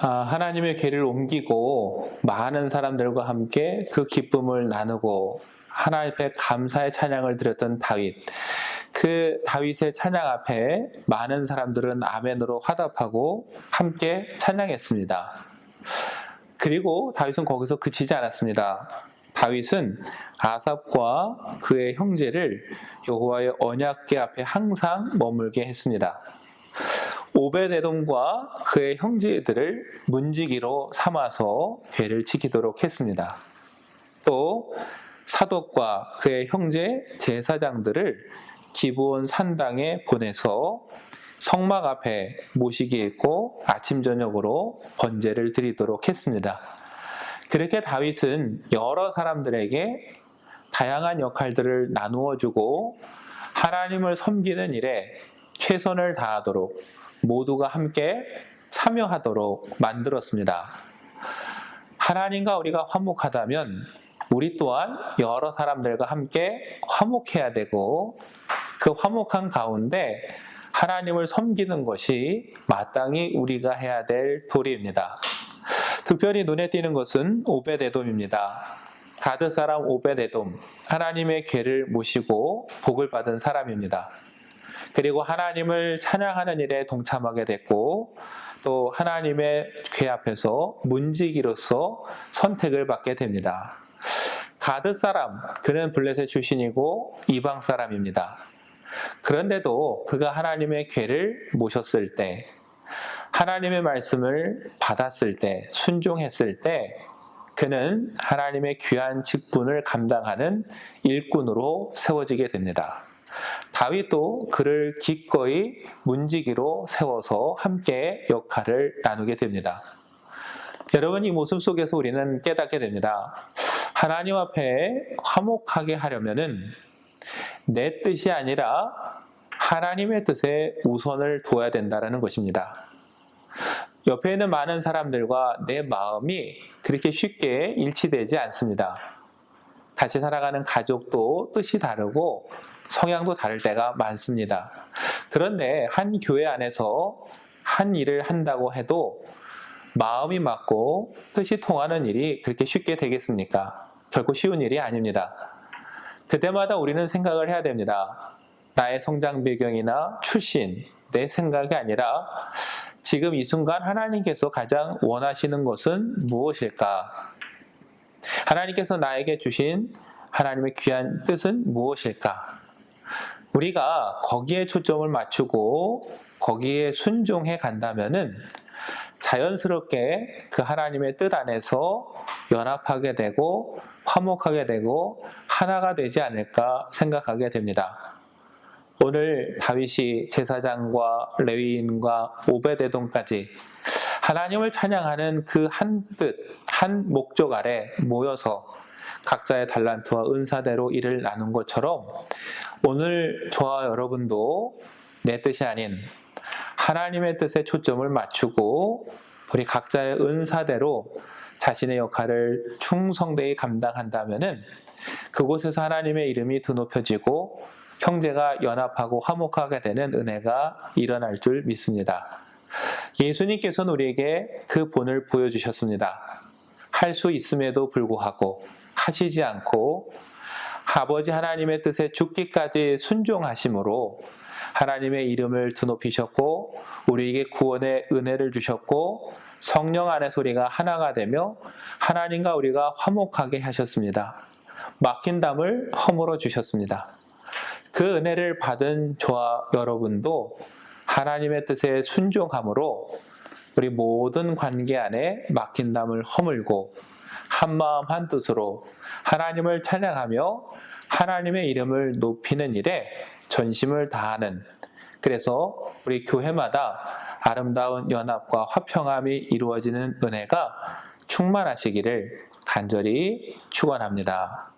하나님의 궤를 옮기고 많은 사람들과 함께 그 기쁨을 나누고 하나님 앞에 감사의 찬양을 드렸던 다윗. 그 다윗의 찬양 앞에 많은 사람들은 아멘으로 화답하고 함께 찬양했습니다. 그리고 다윗은 거기서 그치지 않았습니다. 다윗은 아삽과 그의 형제를 여호와의 언약궤 앞에 항상 머물게 했습니다. 오벳에돔과 그의 형제들을 문지기로 삼아서 궤를 지키도록 했습니다. 또 사독과 그의 형제 제사장들을 기브온 산당에 보내서 성막 앞에 모시게 했고 아침 저녁으로 번제를 드리도록 했습니다. 그렇게 다윗은 여러 사람들에게 다양한 역할들을 나누어 주고 하나님을 섬기는 일에 최선을 다하도록 모두가 함께 참여하도록 만들었습니다. 하나님과 우리가 화목하다면 우리 또한 여러 사람들과 함께 화목해야 되고 그 화목한 가운데 하나님을 섬기는 것이 마땅히 우리가 해야 될 도리입니다. 특별히 눈에 띄는 것은 오벳에돔입니다. 가드 사람 오벳에돔, 하나님의 궤를 모시고 복을 받은 사람입니다. 그리고 하나님을 찬양하는 일에 동참하게 됐고 또 하나님의 궤 앞에서 문지기로서 선택을 받게 됩니다. 가드 사람, 그는 블레셋 출신이고 이방 사람입니다. 그런데도 그가 하나님의 궤를 모셨을 때, 하나님의 말씀을 받았을 때, 순종했을 때 그는 하나님의 귀한 직분을 감당하는 일꾼으로 세워지게 됩니다. 다윗도 그를 기꺼이 문지기로 세워서 함께 역할을 나누게 됩니다. 여러분, 이 모습 속에서 우리는 깨닫게 됩니다. 하나님 앞에 화목하게 하려면은 내 뜻이 아니라 하나님의 뜻에 우선을 둬야 된다는 것입니다. 옆에 있는 많은 사람들과 내 마음이 그렇게 쉽게 일치되지 않습니다. 같이 살아가는 가족도 뜻이 다르고 성향도 다를 때가 많습니다. 그런데 한 교회 안에서 한 일을 한다고 해도 마음이 맞고 뜻이 통하는 일이 그렇게 쉽게 되겠습니까? 결코 쉬운 일이 아닙니다. 그때마다 우리는 생각을 해야 됩니다. 나의 성장 배경이나 출신, 내 생각이 아니라 지금 이 순간 하나님께서 가장 원하시는 것은 무엇일까? 하나님께서 나에게 주신 하나님의 귀한 뜻은 무엇일까? 우리가 거기에 초점을 맞추고 거기에 순종해 간다면은 자연스럽게 그 하나님의 뜻 안에서 연합하게 되고 화목하게 되고 하나가 되지 않을까 생각하게 됩니다. 오늘 다윗이 제사장과 레위인과 오벳에돔까지 하나님을 찬양하는 그 한 뜻, 한 목적 아래 모여서 각자의 달란트와 은사대로 일을 나눈 것처럼 오늘 저와 여러분도 내 뜻이 아닌 하나님의 뜻에 초점을 맞추고 우리 각자의 은사대로 자신의 역할을 충성되이 감당한다면은 그곳에서 하나님의 이름이 드높여지고 형제가 연합하고 화목하게 되는 은혜가 일어날 줄 믿습니다. 예수님께서는 우리에게 그 본을 보여주셨습니다. 할 수 있음에도 불구하고 하시지 않고 아버지 하나님의 뜻에 죽기까지 순종하심으로 하나님의 이름을 드높이셨고 우리에게 구원의 은혜를 주셨고 성령 안에서 우리가 하나가 되며 하나님과 우리가 화목하게 하셨습니다. 막힌 담을 허물어 주셨습니다. 그 은혜를 받은 저와 여러분도 하나님의 뜻에 순종함으로 우리 모든 관계 안에 막힌 담을 허물고 한마음 한뜻으로 하나님을 찬양하며 하나님의 이름을 높이는 일에 전심을 다하는, 그래서 우리 교회마다 아름다운 연합과 화평함이 이루어지는 은혜가 충만하시기를 간절히 축원합니다.